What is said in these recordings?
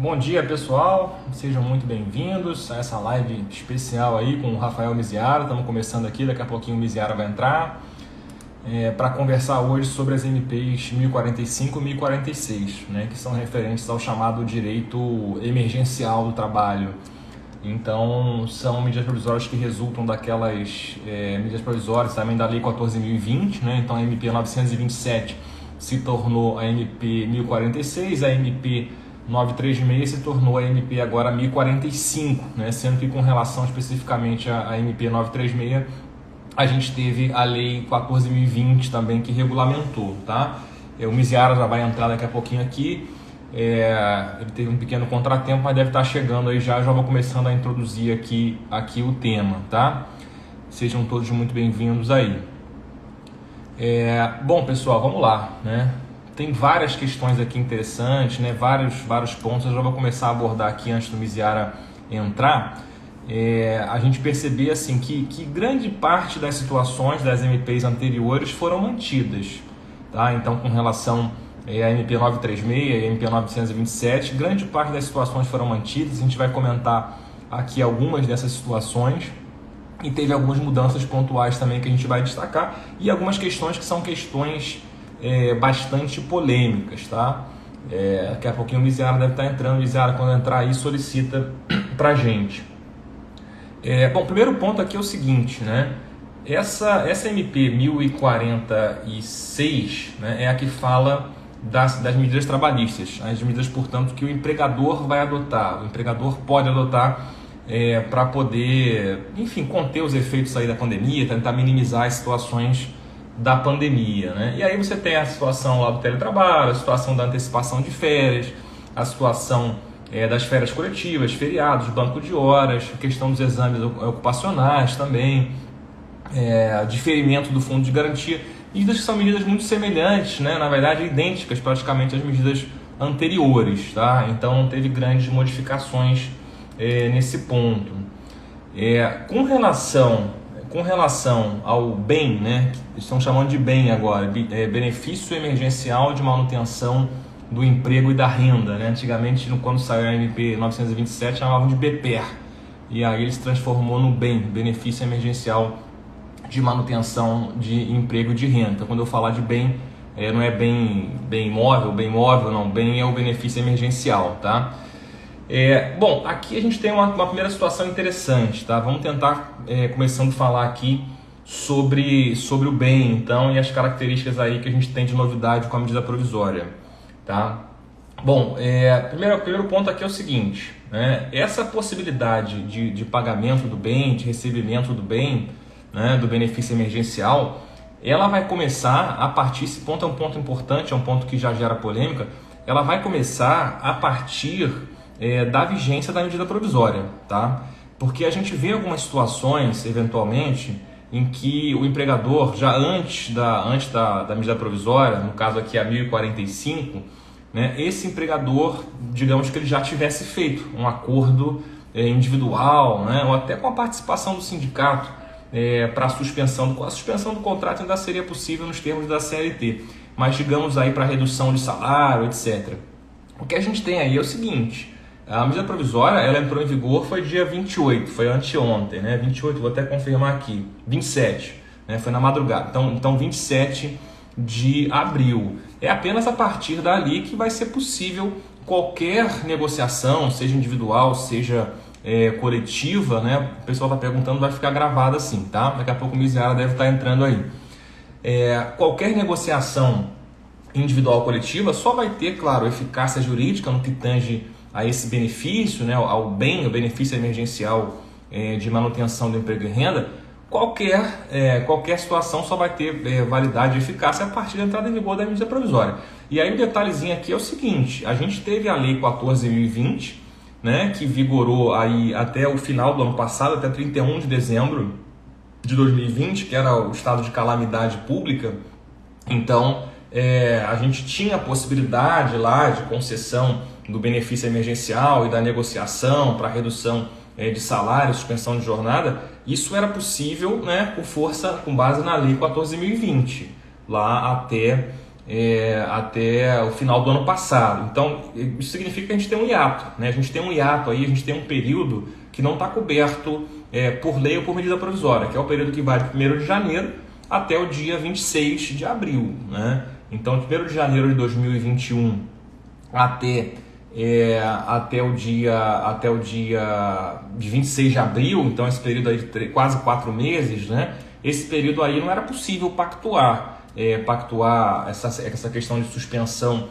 Bom dia, pessoal, sejam muito bem-vindos a essa live especial aí com o Rafael Miziara. Estamos começando aqui, daqui a pouquinho o Miziara vai entrar para conversar hoje sobre as MPs 1045 e 1046, né, que são referentes ao chamado direito emergencial do trabalho. Então, são medidas provisórias que resultam daquelas medidas provisórias também da Lei 14.020, né? Então a MP 927 se tornou a MP 1046, a MP 936 se tornou a MP agora 1045, né? Sendo que com relação especificamente à MP 936, a gente teve a Lei 14.020 também que regulamentou, tá? O Miziara já vai entrar daqui a pouquinho aqui. Ele teve um pequeno contratempo, mas deve estar chegando aí já vou começando a introduzir aqui o tema, tá? Sejam todos muito bem-vindos aí. Bom, pessoal, vamos lá, né? Tem várias questões aqui interessantes, né? Vários pontos. Eu já vou começar a abordar aqui antes do Miziara entrar. A gente perceber assim que grande parte das situações das MPs anteriores foram mantidas, tá? Então, com relação a MP 936 e a MP 927, grande parte das situações foram mantidas. A gente vai comentar aqui algumas dessas situações e teve algumas mudanças pontuais também que a gente vai destacar e algumas questões que são questões bastante polêmicas, tá? Daqui a pouquinho o Miziara deve estar entrando. O Miziara, quando entrar aí, solicita pra gente. Bom, o primeiro ponto aqui é o seguinte, né? Essa MP 1046, né, é a que fala das medidas trabalhistas, as medidas, portanto, que o empregador vai adotar, o empregador pode adotar para poder, enfim, conter os efeitos aí da pandemia, tentar minimizar as situações da pandemia, né? E aí você tem a situação lá do teletrabalho, a situação da antecipação de férias, a situação das férias coletivas, feriados, banco de horas, a questão dos exames ocupacionais também, diferimento do fundo de garantia. Medidas que são medidas muito semelhantes, né? Na verdade idênticas praticamente às medidas anteriores, tá? Então não teve grandes modificações nesse ponto. Com relação ao bem, né? Estão chamando de bem agora, benefício emergencial de manutenção do emprego e da renda, né? Antigamente, quando saiu a MP 927, chamavam de BPER, e aí ele se transformou no bem, benefício emergencial de manutenção de emprego e de renda. Então, quando eu falar de bem, não é bem móvel, não, bem é o benefício emergencial, tá? Bom, aqui a gente tem uma primeira situação interessante, tá? Vamos tentar, começando a falar aqui sobre o bem, então, e as características aí que a gente tem de novidade com a medida provisória, tá? Bom, primeiro ponto aqui é o seguinte, né? Essa possibilidade de pagamento do bem, de recebimento do bem, né, do benefício emergencial, ela vai começar a partir, esse ponto é um ponto importante, é um ponto que já gera polêmica, ela vai começar a partir da vigência da medida provisória, tá? Porque a gente vê algumas situações, eventualmente, em que o empregador, já antes da medida provisória, no caso aqui a 1045, né, esse empregador, digamos que ele já tivesse feito um acordo individual, né, ou até com a participação do sindicato, para a suspensão do contrato ainda seria possível nos termos da CLT, mas digamos aí para redução de salário, etc. O que a gente tem aí é o seguinte: a medida provisória, ela entrou em vigor, foi dia 28, foi anteontem, né? 28, vou até confirmar aqui, 27, né? Foi na madrugada, então 27 de abril. É apenas a partir dali que vai ser possível qualquer negociação, seja individual, seja coletiva, né? O pessoal está perguntando, vai ficar gravado assim, tá? Daqui a pouco o Miziara deve estar entrando aí. Qualquer negociação individual ou coletiva só vai ter, claro, eficácia jurídica no que tange a esse benefício, né? Ao bem, o benefício emergencial de manutenção do emprego e renda. Qualquer situação só vai ter validade e eficácia a partir da entrada em vigor da medida provisória. E aí o detalhezinho aqui é o seguinte: a gente teve a Lei 14.020, né, que vigorou aí até o final do ano passado, até 31 de dezembro de 2020, que era o estado de calamidade pública. Então, a gente tinha a possibilidade lá de concessão do benefício emergencial e da negociação para redução de salário, suspensão de jornada. Isso era possível, né, com base na Lei 14.020, lá até até o final do ano passado. Então, isso significa que a gente tem um hiato, né? A gente tem um hiato aí, a gente tem um período que não está coberto por lei ou por medida provisória, que é o período que vai de 1º de janeiro até o dia 26 de abril, né? Então, de 1º de janeiro de 2021 até, até o dia de 26 de abril, então esse período aí de quase 4 meses, né? Esse período aí não era possível pactuar essa questão de suspensão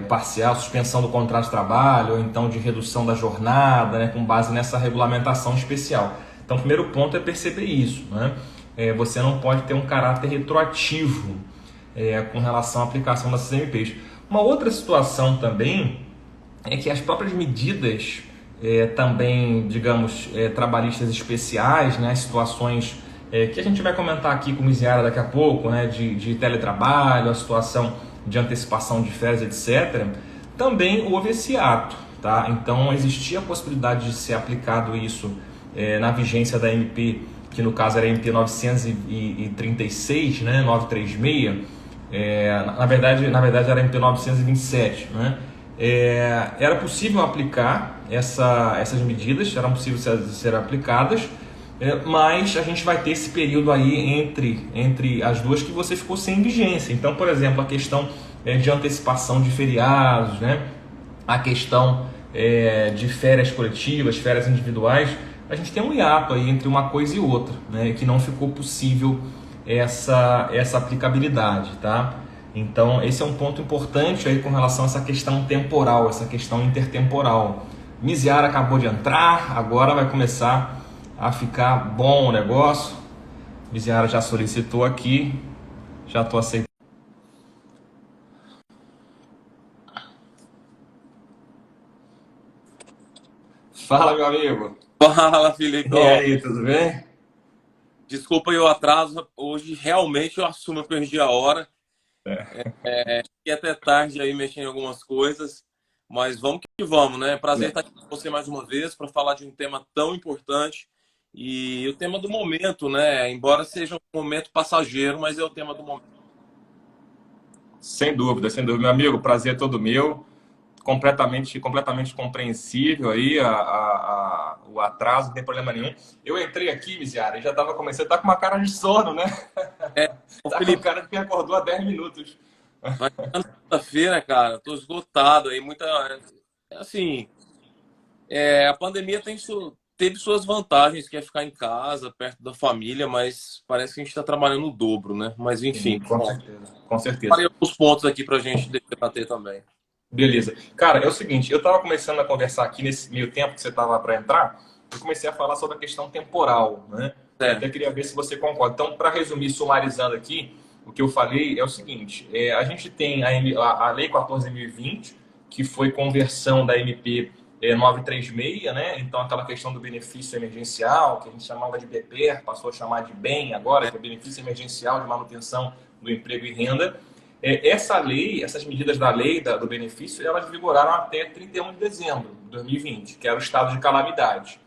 parcial, suspensão do contrato de trabalho, ou então de redução da jornada, né, com base nessa regulamentação especial. Então, o primeiro ponto é perceber isso, né? Você não pode ter um caráter retroativo com relação à aplicação das CMPs. Uma outra situação também é que as próprias medidas também, digamos, trabalhistas especiais, né, as situações que a gente vai comentar aqui com o Miziara daqui a pouco, né, de teletrabalho, a situação de antecipação de férias, etc., também houve esse ato. Tá? Então, existia a possibilidade de ser aplicado isso na vigência da MP, que no caso era a MP 936, né, 936, na verdade era a MP 927, né? Era possível aplicar essas medidas, eram possíveis ser aplicadas, mas a gente vai ter esse período aí entre as duas que você ficou sem vigência. Então, por exemplo, a questão de antecipação de feriados, né? A questão de férias coletivas, férias individuais, a gente tem um hiato aí entre uma coisa e outra, né? Que não ficou possível essa aplicabilidade, tá? Então, esse é um ponto importante aí com relação a essa questão temporal, essa questão intertemporal. Miziara acabou de entrar, agora vai começar a ficar bom o negócio. Miziara já solicitou aqui, já estou aceitando. Fala, meu amigo. Fala, Felipe. E aí, tudo bem? Desculpa aí o atraso. Hoje realmente eu assumo, eu perdi a hora. E até tarde aí mexendo em algumas coisas. Mas vamos que vamos, né? Prazer estar aqui com você mais uma vez para falar de um tema tão importante. E o tema do momento, né? Embora seja um momento passageiro, mas é o tema do momento. Sem dúvida, sem dúvida. Meu amigo, prazer é todo meu. Completamente compreensível aí o atraso, não tem problema nenhum. Eu entrei aqui, Miziara, e já estava começando, tá com uma cara de sono, né? Ô, Tá com Felipe, cara de que acordou há 10 minutos. vai chegando sexta-feira, cara. Tô esgotado aí. Assim, a pandemia teve suas vantagens, que é ficar em casa, perto da família, mas parece que a gente está trabalhando o dobro, né? Mas Sim, enfim, com bom, certeza. Com certeza. parei alguns pontos aqui para a gente debater também. Beleza. Cara, é o seguinte, eu estava começando a conversar aqui nesse meio tempo que você estava para entrar, eu comecei a falar sobre a questão temporal, né? Eu É, até queria ver se você concorda. Então, para resumir, sumarizando aqui, o que eu falei é o seguinte: a gente tem a Lei 14.020, que foi conversão da MP 936, né? Então, aquela questão do benefício emergencial, que a gente chamava de BPER, passou a chamar de BEM agora, que é Benefício Emergencial de Manutenção do Emprego e Renda. Essa lei, essas medidas da lei do benefício, elas vigoraram até 31 de dezembro de 2020, que era o estado de calamidade,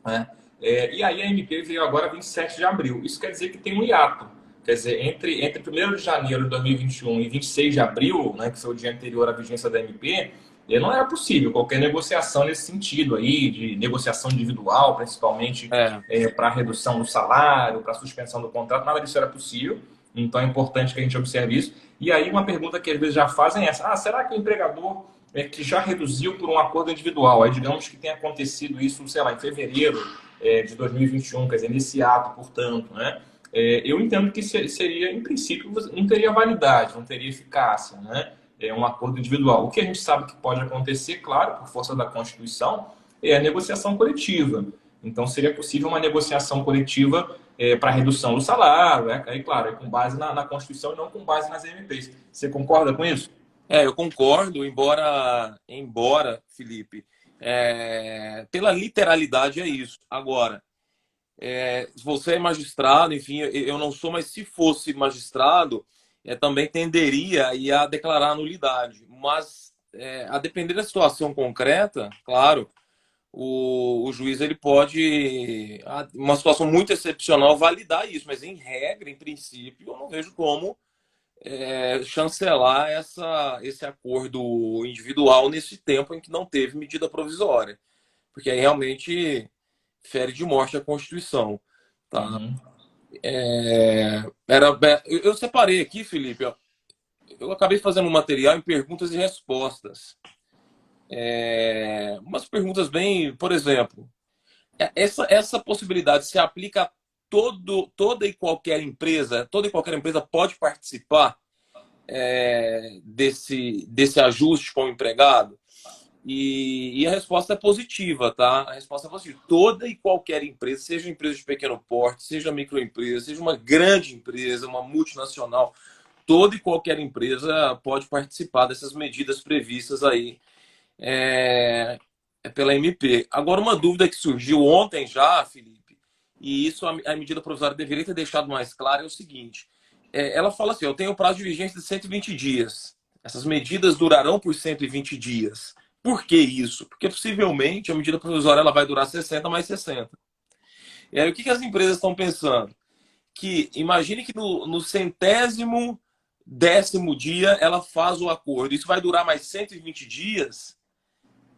né? E aí a MP veio agora 27 de abril. Isso quer dizer que tem um hiato. Quer dizer, entre 1º de janeiro de 2021 e 26 de abril, né, que foi o dia anterior à vigência da MP, não era possível qualquer negociação nesse sentido aí, de negociação individual, principalmente é, para redução do salário, para suspensão do contrato, nada disso era possível. Então é importante que a gente observe isso. E aí uma pergunta que às vezes já fazem é essa: será que o empregador que já reduziu por um acordo individual, aí digamos que tenha acontecido isso, sei lá, em fevereiro de 2021, quer dizer, nesse ato, portanto, né? Eu entendo que seria, em princípio, não teria validade, não teria eficácia, né? Um acordo individual. O que a gente sabe que pode acontecer, claro, por força da Constituição, é a negociação coletiva. Então, seria possível uma negociação coletiva para redução do salário, aí, claro, com base na Constituição e não com base nas MPs. Você concorda com isso? eu concordo, embora, Felipe, pela literalidade é isso. Agora, se você é magistrado, enfim, eu não sou, mas se fosse magistrado, também tenderia a declarar nulidade. Mas, a depender da situação concreta, claro, o juiz ele pode, uma situação muito excepcional, validar isso, mas em regra, em princípio, eu não vejo como chancelar esse acordo individual nesse tempo em que não teve medida provisória, porque aí realmente fere de morte a Constituição. Tá? Uhum. Eu separei aqui, Felipe, ó, eu acabei fazendo um material em perguntas e respostas. Umas perguntas bem, por exemplo, essa possibilidade se aplica a toda e qualquer empresa pode participar desse ajuste com o empregado? E a resposta é positiva, tá? A resposta é positiva. Toda e qualquer empresa, seja empresa de pequeno porte, seja microempresa, seja uma grande empresa, uma multinacional, toda e qualquer empresa pode participar dessas medidas previstas aí pela MP. Agora, uma dúvida que surgiu ontem já, Felipe, e isso a medida provisória deveria ter deixado mais claro, é o seguinte. Ela fala assim, eu tenho prazo de vigência de 120 dias. Essas medidas durarão por 120 dias. Por que isso? Porque possivelmente a medida provisória ela vai durar 60 mais 60. E aí o que as empresas estão pensando? Que imagine que no centésimo décimo dia ela faz o acordo. Isso vai durar mais 120 dias?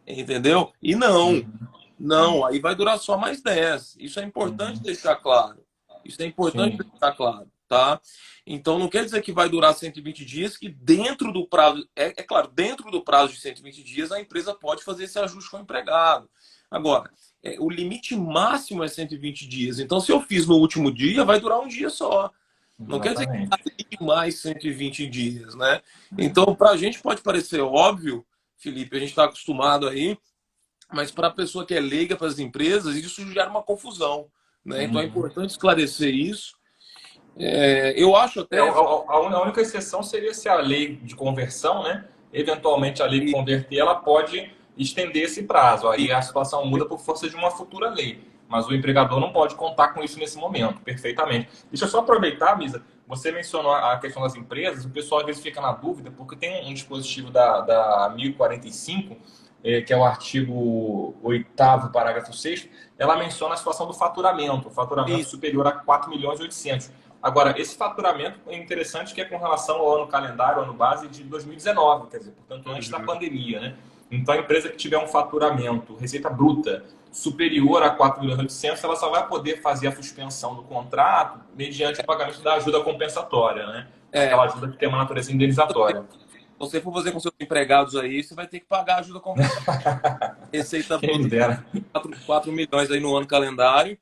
Entendeu? E não, Uhum. não, aí vai durar só mais 10. Isso é importante Uhum. deixar claro. Isso é importante Sim. deixar claro, tá? Então não quer dizer que vai durar 120 dias, que dentro do prazo, claro, dentro do prazo de 120 dias a empresa pode fazer esse ajuste com o empregado. Agora, o limite máximo é 120 dias. Então, se eu fiz no último dia, vai durar um dia só. Não quer dizer que Exatamente. mais 120 dias, né? Então, para a gente pode parecer óbvio, Felipe, a gente está acostumado aí, mas para a pessoa que é leiga, para as empresas, isso gera uma confusão, né? Então é Uhum. importante esclarecer isso. Eu acho até, A única exceção seria se a lei de conversão, né? Eventualmente a lei que converter, ela pode estender esse prazo. Aí a situação muda por força de uma futura lei. Mas o empregador não pode contar com isso nesse momento, perfeitamente. Deixa eu só aproveitar, Misa, você mencionou a questão das empresas, o pessoal às vezes fica na dúvida, porque tem um dispositivo da 1045, que é o artigo 8º, parágrafo 6º, ela menciona a situação do faturamento, o faturamento superior a 4.800.000. Agora, esse faturamento é interessante que é com relação ao ano calendário, ano base de 2019, quer dizer, portanto, antes da pandemia, né? Então, a empresa que tiver um faturamento, receita bruta, superior a 4.800.000, ela só vai poder fazer a suspensão do contrato mediante o pagamento da ajuda compensatória, né? é, Aquela ajuda que tem uma natureza indenizatória. você for fazer com seus empregados aí, você vai ter que pagar ajuda compensatória. Receita Quem me bruta dera. 4 milhões aí no ano calendário.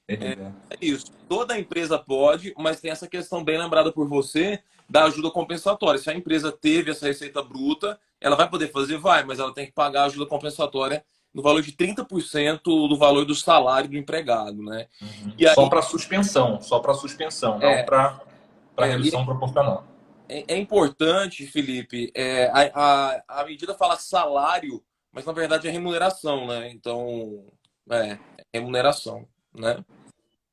Quem me dera. É isso. Toda empresa pode, mas tem essa questão bem lembrada por você da ajuda compensatória. Se a empresa teve essa receita bruta, ela vai poder fazer? Vai, mas ela tem que pagar a ajuda compensatória no valor de 30% do valor do salário do empregado, né? Uhum. E aí Só para suspensão, não é, para e redução proporcional. é importante, Felipe, a medida fala salário, mas na verdade é remuneração, né? Então, é remuneração, né?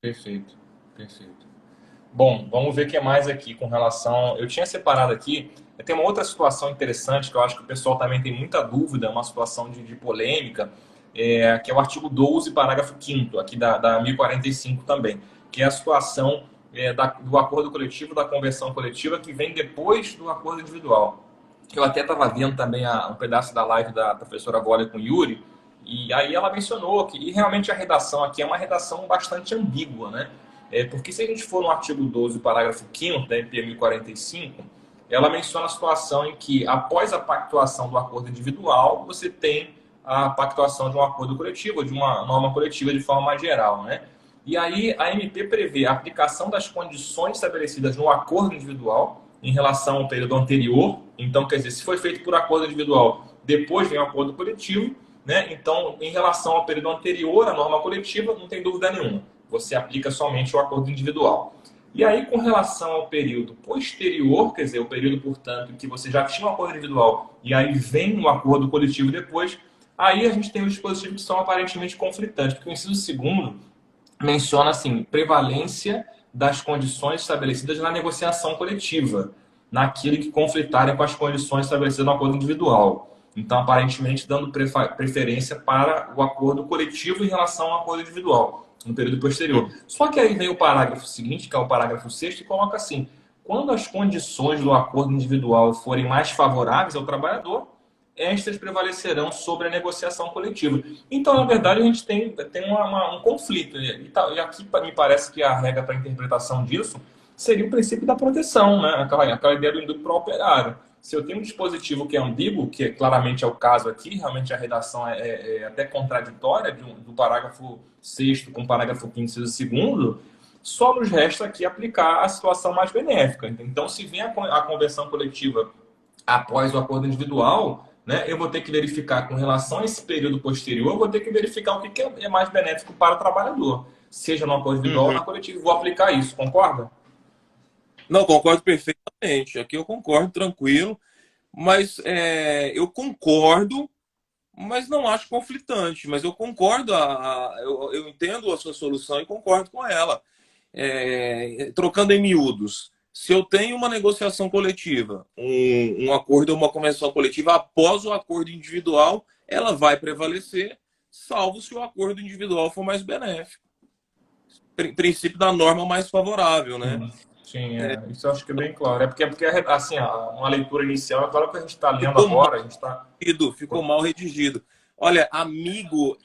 Perfeito, perfeito. Bom, vamos ver o que mais aqui com relação. Eu tinha separado aqui. Tem uma outra situação interessante que eu acho que o pessoal também tem muita dúvida, uma situação de polêmica, que é o artigo 12, parágrafo 5º, aqui da 1045 também, que é a situação do acordo coletivo, da convenção coletiva, que vem depois do acordo individual. Eu até estava vendo também um pedaço da live da professora Golia com o Yuri, e aí ela mencionou que e realmente a redação aqui é uma redação bastante ambígua, né? Porque se a gente for no artigo 12, parágrafo 5º da MP 1045, ela menciona a situação em que, após a pactuação do acordo individual, você tem a pactuação de um acordo coletivo, de uma norma coletiva de forma mais geral, né? E aí a MP prevê a aplicação das condições estabelecidas no acordo individual em relação ao período anterior. Então, quer dizer, se foi feito por acordo individual, depois vem o acordo coletivo, né? Então, em relação ao período anterior à norma coletiva, não tem dúvida nenhuma. Você aplica somente o acordo individual. E aí, com relação ao período posterior, quer dizer, o período, portanto, em que você já tinha um acordo individual e aí vem um acordo coletivo depois, aí a gente tem os dispositivos que são aparentemente conflitantes, porque o inciso segundo menciona assim, prevalência das condições estabelecidas na negociação coletiva, naquilo que conflitarem com as condições estabelecidas no acordo individual. Então, aparentemente, dando preferência para o acordo coletivo em relação ao acordo individual, no período posterior. Só que aí vem o parágrafo seguinte, que é o parágrafo 6º, e coloca assim: Quando as condições do acordo individual forem mais favoráveis ao trabalhador, estas prevalecerão sobre a negociação coletiva. Então, na verdade, a gente tem um conflito. E aqui me parece que a regra para a interpretação disso seria o princípio da proteção, né? Aquela ideia do indúbio pro operário. Se eu tenho um dispositivo que é ambíguo, que claramente é o caso aqui, realmente a redação é até contraditória do parágrafo 6º com o parágrafo 5º, inciso 2º, só nos resta aqui aplicar a situação mais benéfica. Então, se vem a convenção coletiva após o acordo individual, né, eu vou ter que verificar com relação a esse período posterior, eu vou ter que verificar o que é mais benéfico para o trabalhador, seja no acordo individual ou na coletiva. Vou aplicar isso, concorda? Não, concordo perfeitamente. Aqui eu concordo, tranquilo. Mas eu concordo, mas não acho conflitante. Mas eu concordo, eu entendo a sua solução e concordo com ela. Trocando em miúdos, se eu tenho uma negociação coletiva, um acordo ou uma convenção coletiva, após o acordo individual, ela vai prevalecer, salvo se o acordo individual for mais benéfico. Princípio da norma mais favorável, né? Sim, isso eu acho que é bem claro. Porque assim, uma leitura inicial, é claro que a gente está lendo agora, a gente está... Ficou mal redigido. Olha, amiga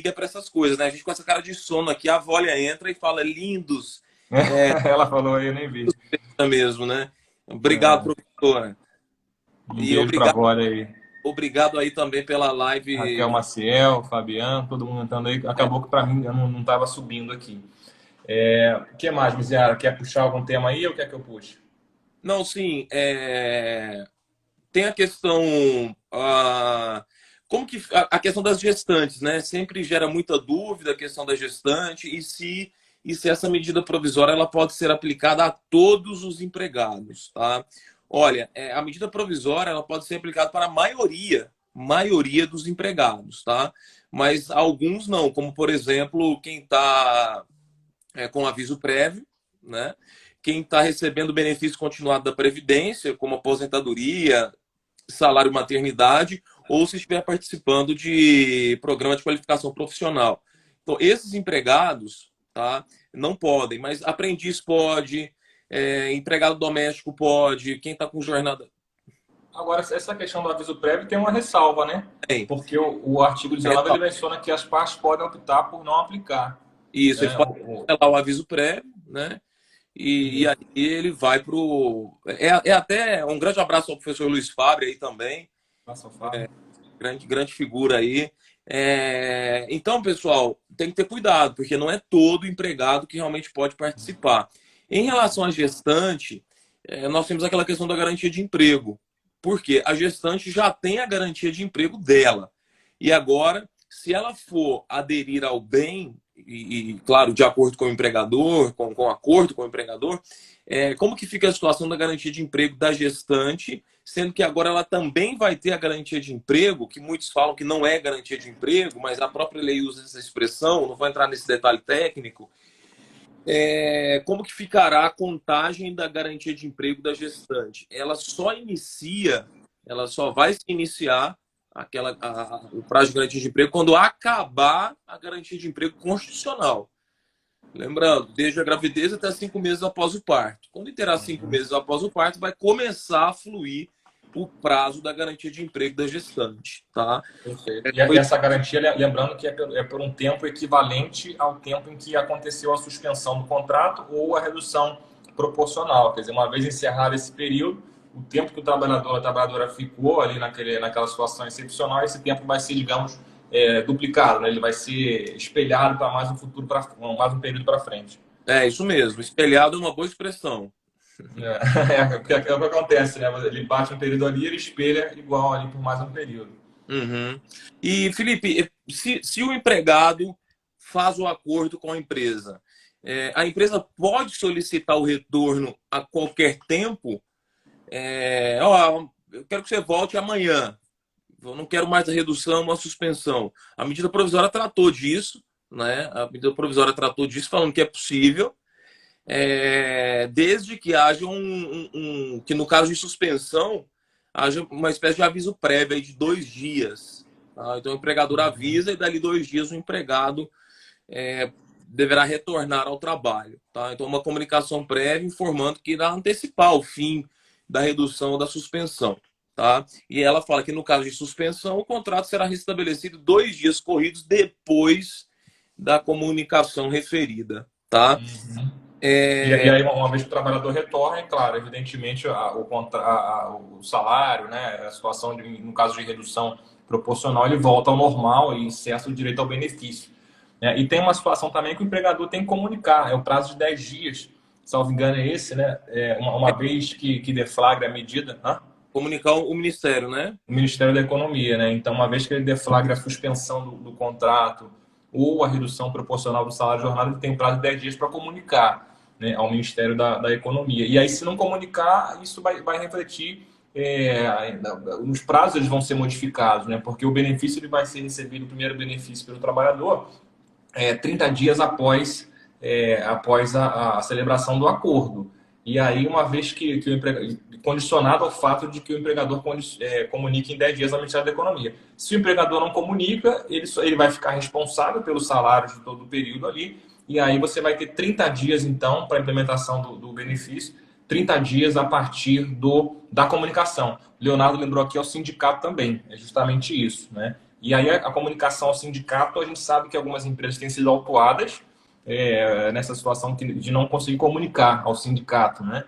é para essas coisas, né? A gente com essa cara de sono aqui, a Vólia entra e fala lindos. Ela falou aí, eu nem vi. Mesmo, né? Obrigado, professora. Um beijo pra Vólia aí. Obrigado aí também pela live. Raquel Maciel, Fabiano, todo mundo entrando aí. Acabou que para mim eu não estava subindo aqui. O que mais, Miziara? Quer puxar algum tema aí ou quer que eu puxe? Não, sim. Tem a questão. Como que a questão das gestantes, né? Sempre gera muita dúvida a questão da gestante e se essa medida provisória ela pode ser aplicada a todos os empregados, tá? Olha, a medida provisória ela pode ser aplicada para a maioria dos empregados, tá? Mas alguns não, como por exemplo quem está com aviso prévio, né? Quem está recebendo benefício continuado da Previdência, como aposentadoria, salário maternidade, ou se estiver participando de programa de qualificação profissional. Então, esses empregados, tá, não podem, mas aprendiz pode, empregado doméstico pode, quem está com jornada... Agora, essa questão do aviso prévio tem uma ressalva, né? Tem. Porque o artigo 19 ele menciona que as partes podem optar por não aplicar. Isso, eles podem cancelar o aviso prévio, né? E aí ele vai para o... até um grande abraço ao professor Luiz Fabre aí também. Nossa, Fábio. Grande figura aí. Então, pessoal, tem que ter cuidado, porque não é todo empregado que realmente pode participar. Em relação à gestante, nós temos aquela questão da garantia de emprego. Porque a gestante já tem a garantia de emprego dela. E agora, se ela for aderir ao bem, e claro, de acordo com o empregador, com acordo com o empregador, como que fica a situação da garantia de emprego da gestante, sendo que agora ela também vai ter a garantia de emprego, que muitos falam que não é garantia de emprego, mas a própria lei usa essa expressão, não vou entrar nesse detalhe técnico. Como que ficará a contagem da garantia de emprego da gestante? Ela só vai se iniciar o prazo de garantia de emprego quando acabar a garantia de emprego constitucional. Lembrando, desde a gravidez até 5 meses após o parto. Quando terá 5 meses após o parto, vai começar a fluir o prazo da garantia de emprego da gestante, tá? Perfeito. E essa garantia, lembrando que é por um tempo equivalente ao tempo em que aconteceu a suspensão do contrato ou a redução proporcional. Quer dizer, uma vez encerrado esse período, o tempo que o trabalhador, a trabalhadora ficou ali naquela situação excepcional, esse tempo vai ser, digamos, duplicado, né? Ele vai ser espelhado para mais um período para frente. Isso mesmo. Espelhado é uma boa expressão. O que acontece, né? Ele bate um período ali, ele espelha igual ali por mais um período. Uhum. E, Felipe, se o empregado faz o acordo com a empresa pode solicitar o retorno a qualquer tempo? Eu quero que você volte amanhã. Eu não quero mais a redução, a suspensão. A medida provisória tratou disso, né? A medida provisória tratou disso, falando que é possível. Desde que haja que no caso de suspensão haja uma espécie de aviso prévio aí de 2 dias, tá? Então o empregador avisa e dali 2 dias o empregado deverá retornar ao trabalho. Tá? Então, uma comunicação prévia informando que irá antecipar o fim da redução ou da suspensão. Tá? E ela fala que, no caso de suspensão, o contrato será restabelecido 2 dias corridos depois da comunicação referida. Tá? Uhum. E aí, uma vez que o trabalhador retorna, é claro, evidentemente, o salário, né, a situação, no caso de redução proporcional, ele volta ao normal e cessa o direito ao benefício. Né? E tem uma situação também que o empregador tem que comunicar, é o prazo de 10 dias, salvo engano é esse, né? Uma vez que deflagra a medida, né? Comunicar o Ministério, né? O Ministério da Economia, né? Então, uma vez que ele deflagra a suspensão do contrato ou a redução proporcional do salário de jornada, ele tem prazo de 10 dias para comunicar, né, ao Ministério da Economia. E aí, se não comunicar, isso vai refletir, os prazos eles vão ser modificados, né? Porque o benefício ele vai ser recebido, o primeiro benefício pelo trabalhador, 30 dias após a celebração do acordo. E aí, uma vez que o empregador, condicionado ao fato de que o empregador comunique em 10 dias ao Ministério da Economia. Se o empregador não comunica, ele vai ficar responsável pelos salários de todo o período ali, e aí você vai ter 30 dias, então, para a implementação do benefício, 30 dias a partir da comunicação. Leonardo lembrou aqui ao sindicato também, é justamente isso, né? E aí a comunicação ao sindicato, a gente sabe que algumas empresas têm sido autuadas nessa situação de não conseguir comunicar ao sindicato, né?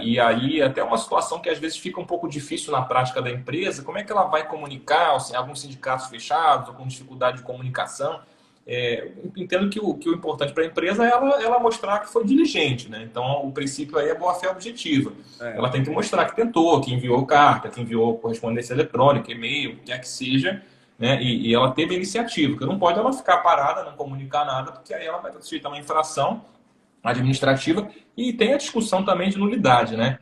E aí até uma situação que às vezes fica um pouco difícil na prática da empresa, como é que ela vai comunicar, alguns sindicatos fechados ou com dificuldade de comunicação? Entendo que o importante para a empresa é ela mostrar que foi diligente, né? Então o princípio aí é boa-fé objetiva. Ela tem que mostrar que tentou, que enviou carta, que enviou correspondência eletrônica, e-mail, o que quer que seja, né? E ela teve iniciativa, porque não pode ela ficar parada, não comunicar nada, porque aí ela vai sujeitar uma infração administrativa. E tem a discussão também de nulidade, né?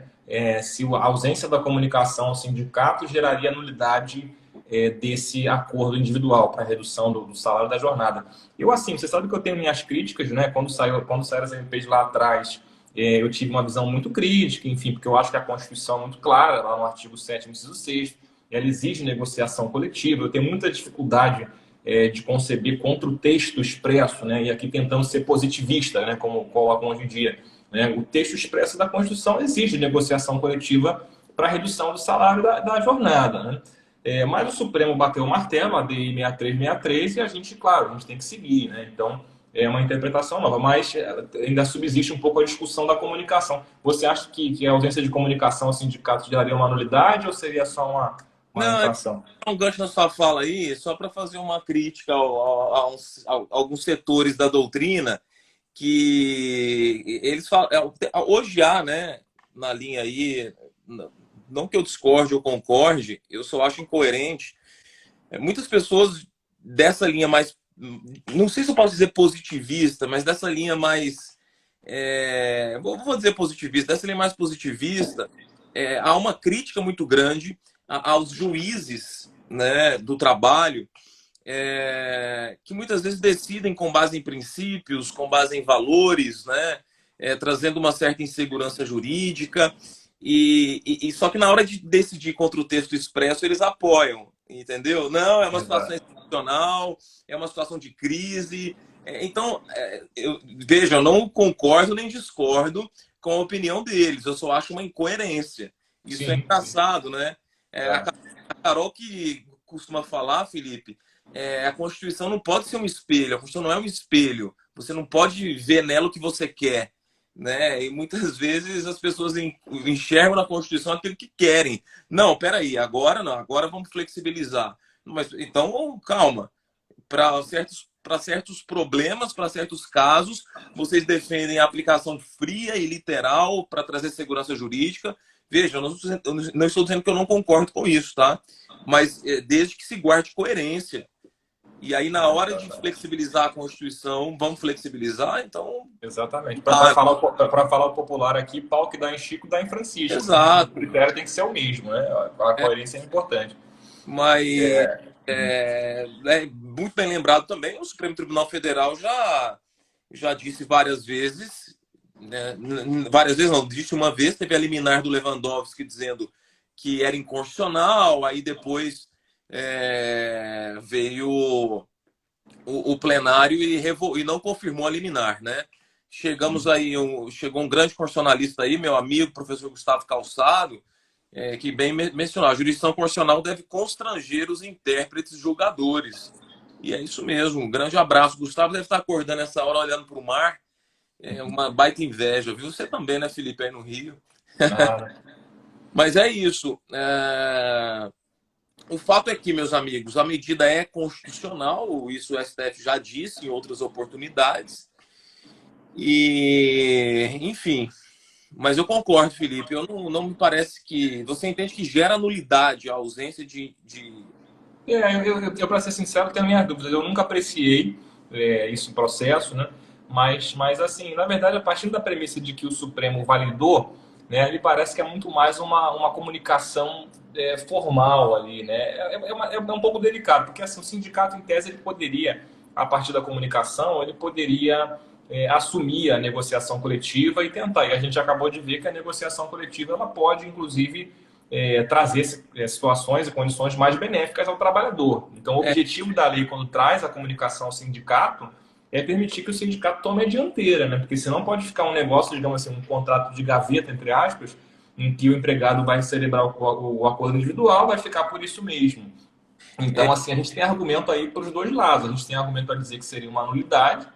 Se a ausência da comunicação ao sindicato geraria nulidade desse acordo individual para redução do salário da jornada. Eu, assim, você sabe que eu tenho minhas críticas, né? Quando saíram as MPs lá atrás, eu tive uma visão muito crítica, enfim, porque eu acho que a Constituição é muito clara, lá no artigo 7º, inciso 6º, ela exige negociação coletiva. Eu tenho muita dificuldade de conceber contra o texto expresso, né? E aqui tentando ser positivista, né? Como colocam hoje em dia. Né? O texto expresso da Constituição exige negociação coletiva para a redução do salário da jornada, né? Mas o Supremo bateu o martelo, a DI 6363, e a gente, claro, a gente tem que seguir, né? Então, é uma interpretação nova, mas ainda subsiste um pouco a discussão da comunicação. Você acha que a ausência de comunicação ao sindicato geraria uma nulidade ou seria só uma Não, infração? um gancho na sua fala aí, só para fazer uma crítica a alguns setores da doutrina que eles falam. Hoje há, né, na linha aí, não que eu discorde ou concorde, eu só acho incoerente. Muitas pessoas dessa linha mais, não sei se eu posso dizer positivista, mas dessa linha mais, vou dizer positivista, dessa linha mais positivista, há uma crítica muito grande aos juízes, né, do trabalho, que muitas vezes decidem com base em princípios, com base em valores, né, trazendo uma certa insegurança jurídica, e só que na hora de decidir contra o texto expresso, eles apoiam, entendeu? Não, é uma situação excepcional, é uma situação de crise. Então, veja, eu não concordo nem discordo com a opinião deles, eu só acho uma incoerência. Isso Sim, é engraçado, né? é. A Carol que costuma falar, Felipe, a Constituição não pode ser um espelho, a Constituição não é um espelho, você não pode ver nela o que você quer, né? E muitas vezes as pessoas enxergam na Constituição aquilo que querem. Não, peraí, agora não, agora vamos flexibilizar. Mas, então, calma, para certos problemas, para certos casos, vocês defendem a aplicação fria e literal para trazer segurança jurídica. Veja, eu não estou dizendo que eu não concordo com isso, tá? Mas desde que se guarde coerência. E aí, na hora de flexibilizar a Constituição, vamos flexibilizar, então... Exatamente. Para falar o popular aqui, pau que dá em Chico, dá em Francisco. Exato. O critério tem que ser o mesmo, né? A coerência é importante. Mas, muito bem lembrado também, o Supremo Tribunal Federal já disse várias vezes, né? Várias vezes não, disse uma vez, teve a liminar do Lewandowski dizendo que era inconstitucional, aí depois veio o plenário e não confirmou a liminar, né? Chegamos aí, chegou um grande constitucionalista aí, meu amigo, professor Gustavo Calçado, que bem mencionou, a jurisdição constitucional deve constranger os intérpretes julgadores. E é isso mesmo, um grande abraço. Gustavo deve estar acordando essa hora, olhando para o mar, uma baita inveja, viu? Você também, né, Felipe, aí no Rio. Mas é isso. O fato é que, meus amigos, a medida é constitucional, isso o STF já disse em outras oportunidades. E, enfim, mas eu concordo, Felipe, não me parece que... Você entende que gera nulidade a ausência de... Para ser sincero, tenho minhas dúvidas. Eu nunca apreciei isso em processo, né? Mas, assim, na verdade, a partir da premissa de que o Supremo validou, né, ele parece que é muito mais uma comunicação formal ali, né? É um pouco delicado, porque assim, o sindicato, em tese, ele poderia, a partir da comunicação, ele poderia assumir a negociação coletiva e tentar. E a gente acabou de ver que a negociação coletiva ela pode, inclusive, trazer situações e condições mais benéficas ao trabalhador. Então, o objetivo da lei, quando traz a comunicação ao sindicato, é permitir que o sindicato tome a dianteira, né? Porque senão pode ficar um negócio, digamos assim, um contrato de gaveta, entre aspas, em que o empregado vai celebrar o acordo individual, vai ficar por isso mesmo. Então, assim, a gente tem argumento aí para os dois lados. A gente tem argumento para dizer que seria uma nulidade,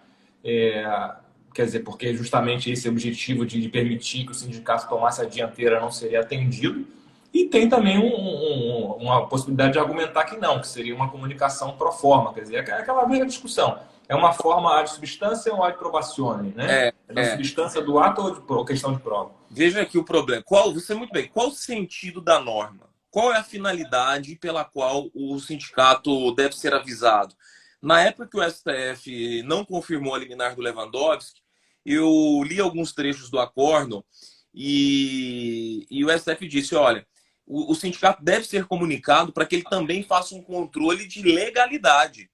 quer dizer, porque justamente esse objetivo de permitir que o sindicato tomasse a dianteira não seria atendido. E tem também uma possibilidade de argumentar que não, que seria uma comunicação pro forma, quer dizer, aquela mesma discussão. É uma forma ad substância ou ad probatione, né? É da substância do ato ou questão de prova? Veja aqui o problema. Você muito bem, qual o sentido da norma? Qual é a finalidade pela qual o sindicato deve ser avisado? Na época que o STF não confirmou a liminar do Lewandowski, eu li alguns trechos do acórdão e o STF disse, olha, o sindicato deve ser comunicado para que ele também faça um controle de legalidade,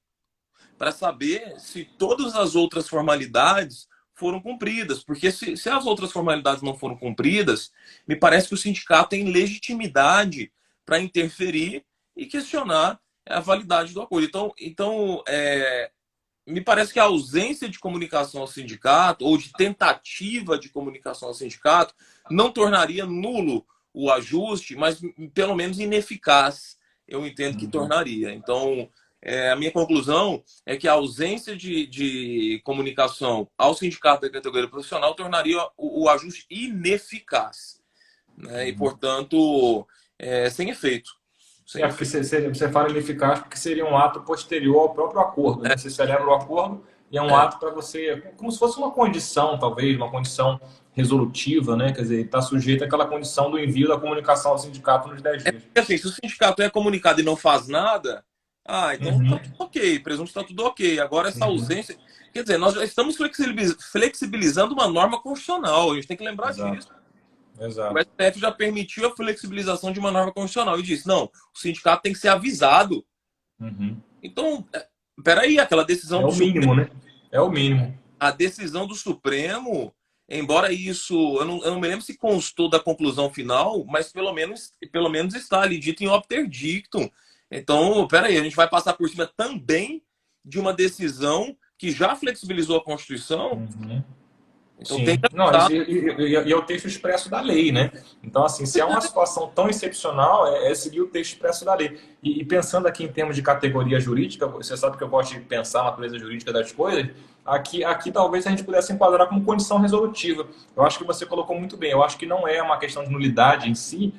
para saber se todas as outras formalidades foram cumpridas. Porque se as outras formalidades não foram cumpridas, me parece que o sindicato tem legitimidade para interferir e questionar a validade do acordo. Então me parece que a ausência de comunicação ao sindicato, ou de tentativa de comunicação ao sindicato, não tornaria nulo o ajuste, mas pelo menos ineficaz, eu entendo que tornaria. Então, a minha conclusão é que a ausência de comunicação ao sindicato da categoria profissional tornaria o ajuste ineficaz, né? E, portanto, sem efeito. Porque você fala ineficaz porque seria um ato posterior ao próprio acordo, né? Você celebra o acordo e é um ato para você, como se fosse uma condição, talvez, uma condição resolutiva, né? Quer dizer, está sujeito àquela condição do envio da comunicação ao sindicato nos 10 dias. Assim, se o sindicato é comunicado e não faz nada, então tá tudo ok, presumo que está tudo ok. Agora essa ausência... Quer dizer, nós já estamos flexibilizando uma norma constitucional, a gente tem que lembrar disso. Exato. O STF já permitiu a flexibilização de uma norma constitucional e disse, não, o sindicato tem que ser avisado. Então, peraí, aquela decisão... É o mínimo, né? É o mínimo. A decisão do Supremo, embora isso... Eu não me lembro se constou da conclusão final, mas pelo menos está ali dito em obter dictum. Então, peraí, a gente vai passar por cima também de uma decisão que já flexibilizou a Constituição? Então, sim. tem que... Não, e é o texto expresso da lei, né? Então, assim, se é uma situação tão excepcional, é seguir o texto expresso da lei. E pensando aqui em termos de categoria jurídica, você sabe que eu gosto de pensar na natureza jurídica das coisas, aqui talvez a gente pudesse enquadrar como condição resolutiva. Eu acho que você colocou muito bem. Eu acho que não é uma questão de nulidade em si,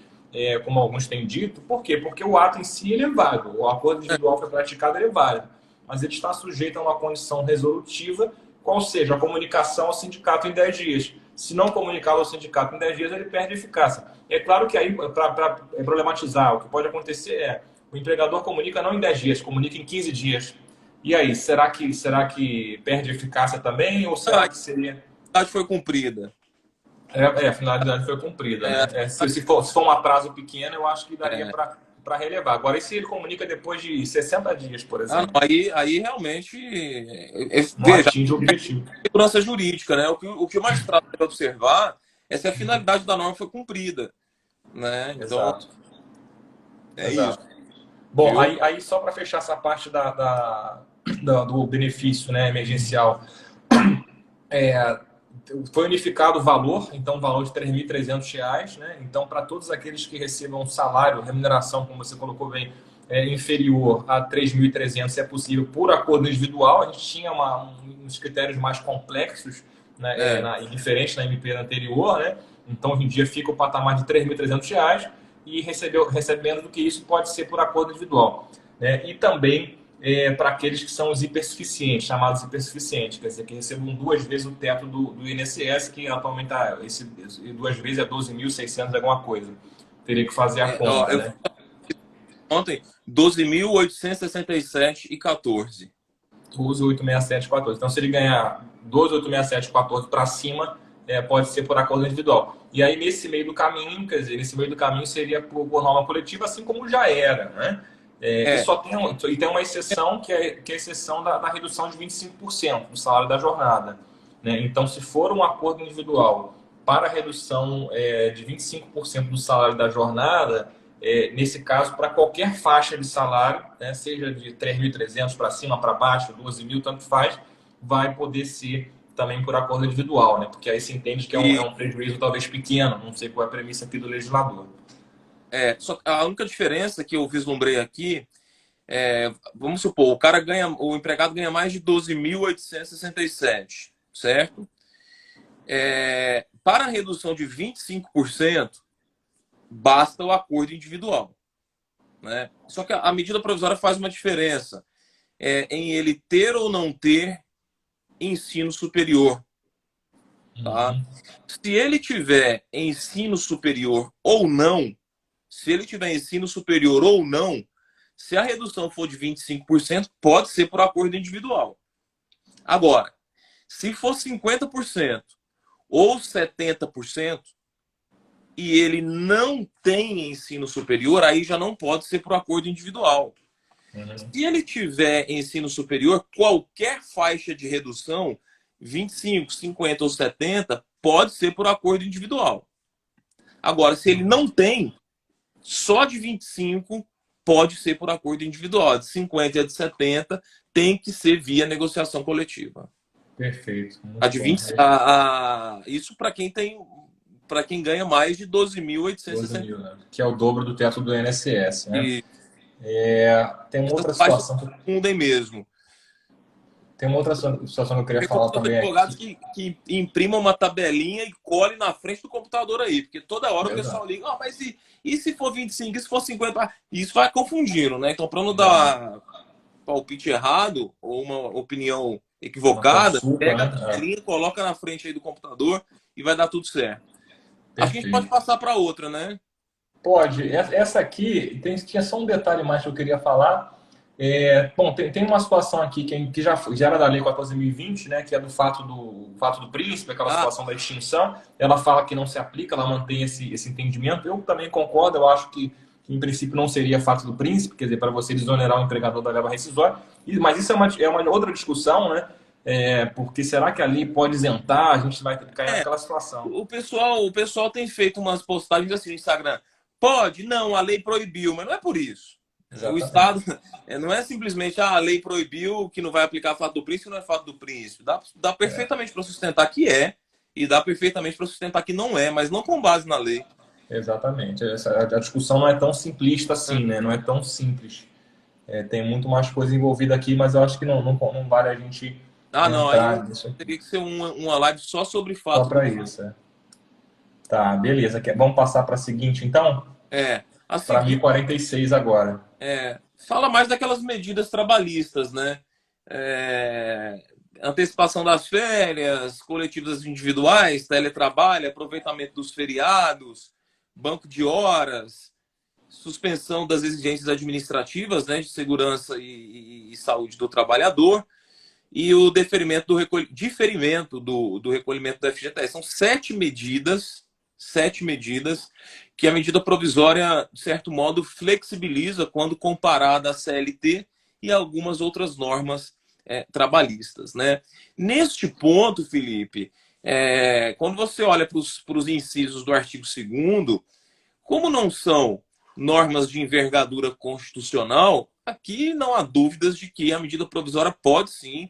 como alguns têm dito. Por quê? Porque o ato em si ele é válido. O acordo individual foi praticado, ele é válido. Mas ele está sujeito a uma condição resolutiva, qual seja a comunicação ao sindicato em 10 dias. Se não comunicar ao sindicato em 10 dias, ele perde eficácia. É claro que aí, para problematizar, o que pode acontecer o empregador comunica não em 10 dias, comunica em 15 dias. E aí, será que perde eficácia também? Ou será que seria... A finalidade foi cumprida. A finalidade foi cumprida. Né? Se for um atraso pequeno, eu acho que daria para relevar. Agora, e se ele comunica depois de 60 dias, por exemplo? Aí realmente não atinge o objetivo. Segurança jurídica, né? O que o magistrado deve observar é se a finalidade da norma foi cumprida, né? Então, Exato. isso. Bom, viu? aí só para fechar essa parte do benefício, né, emergencial, é, foi unificado o valor, então o valor de R$ 3.300, né? Então, para todos aqueles que recebam salário, remuneração, como você colocou bem, inferior a 3.300, é possível por acordo individual. A gente tinha uns critérios mais complexos, né, É, e diferentes na MP anterior, né? Então, hoje em dia fica o patamar de R$ 3.300 e recebe menos do que isso pode ser por acordo individual, né? E também para aqueles que são os hipersuficientes, chamados hipersuficientes, quer dizer, que recebam 2 vezes o teto do INSS, que atualmente está, 2 vezes é 12.600 alguma coisa. Teria que fazer a ó, conta, eu né? ontem 12.867,14. 12.867,14. Então, se ele ganhar 12.867,14 para cima, pode ser por acordo individual. E aí, nesse meio do caminho, quer dizer, nesse meio do caminho seria por norma coletiva, assim como já era, né? E É, só tem uma exceção, que é a exceção da redução de 25% do salário da jornada, né? Então, se for um acordo individual para a redução de 25% do salário da jornada, nesse caso, para qualquer faixa de salário, né, seja de 3.300 para cima, para baixo, 12.000, tanto faz, vai poder ser também por acordo individual, né? Porque aí se entende que é e um prejuízo talvez pequeno, não sei qual é a premissa aqui do legislador. só que a única diferença que eu vislumbrei aqui vamos supor, o empregado ganha mais de 12.867, certo? Para a redução de 25%, basta o acordo individual, né? Só que a medida provisória faz uma diferença em ele ter ou não ter ensino superior, tá? Uhum. Se ele tiver ensino superior ou não, se ele tiver ensino superior ou não, se a redução for de 25%, pode ser por acordo individual. Agora, se for 50% ou 70% e ele não tem ensino superior, aí já não pode ser por acordo individual. Uhum. Se ele tiver ensino superior, qualquer faixa de redução, 25, 50 ou 70, pode ser por acordo individual. Agora, se ele não tem, só de 25 pode ser por acordo individual. De 50 e a de 70 tem que ser via negociação coletiva. Perfeito, A muito de bom. 20, isso para quem ganha mais de 12 12.860. mil, né? Que é o dobro do teto do INSS, né? E Tem uma essas outra faixas situação, confundem mesmo. tem uma outra situação que eu queria Recomendo falar aos também advogados aqui. que imprimam uma tabelinha e colhem na frente do computador aí, porque toda hora o pessoal Exato. liga, mas e se for 25, e se for 50? Isso vai confundindo, né? Então, para não Vai. dar palpite errado ou uma opinião Uma equivocada, consulta, pega a né? tabelinha, coloca na frente aí do computador e vai dar tudo certo. Acho que a gente pode Perfeito. passar para outra, né? Pode. Essa aqui, tinha só um detalhe mais que eu queria falar. Bom, tem uma situação aqui que já era da Lei 14.020, né, que é do fato do príncipe, aquela Ah, situação da extinção. Ela fala que não se aplica, ela mantém esse entendimento. Eu também concordo, eu acho que em princípio não seria fato do príncipe, quer dizer, para você desonerar o empregador da verba rescisória. Mas isso é uma outra discussão, né? Porque será que a lei pode isentar? A gente vai cair é. naquela situação. O pessoal tem feito umas postagens assim no Instagram. Pode? Não, a lei proibiu, mas não é por isso. O Estado Exatamente. não é simplesmente a lei proibiu que não vai aplicar fato do príncipe, não é fato do príncipe. Dá perfeitamente para sustentar que e dá perfeitamente para sustentar que não é, mas não com base na lei. Exatamente. A discussão não é tão simplista assim, né? Não é tão simples. Tem muito mais coisa envolvida aqui, mas eu acho que não vale a gente Ah, não, aí entrar nisso aqui. teria que ser uma live só sobre Só fato do para príncipe. isso. Tá, beleza. Vamos passar para a seguinte, então? A Para seguir 1046 agora. fala mais daquelas medidas trabalhistas, né? É, antecipação das férias, coletivas individuais, teletrabalho, aproveitamento dos feriados, banco de horas, suspensão das exigências administrativas, né, de segurança e saúde do trabalhador e o diferimento do recolhimento do FGTS. São sete medidas que a medida provisória, de certo modo, flexibiliza quando comparada à CLT e algumas outras normas trabalhistas. Né? Neste ponto, Felipe, quando você olha para os incisos do artigo 2º, como não são normas de envergadura constitucional, aqui não há dúvidas de que a medida provisória pode sim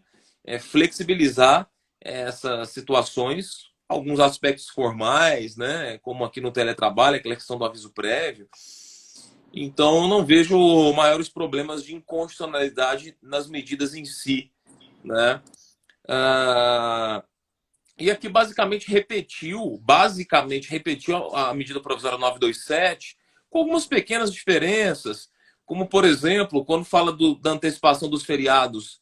flexibilizar essas situações, alguns aspectos formais, né, como aqui no teletrabalho, aquela questão do aviso prévio. Então, eu não vejo maiores problemas de inconstitucionalidade nas medidas em si, né? E aqui basicamente repetiu a medida provisória 927, com algumas pequenas diferenças, como, por exemplo, quando fala da antecipação dos feriados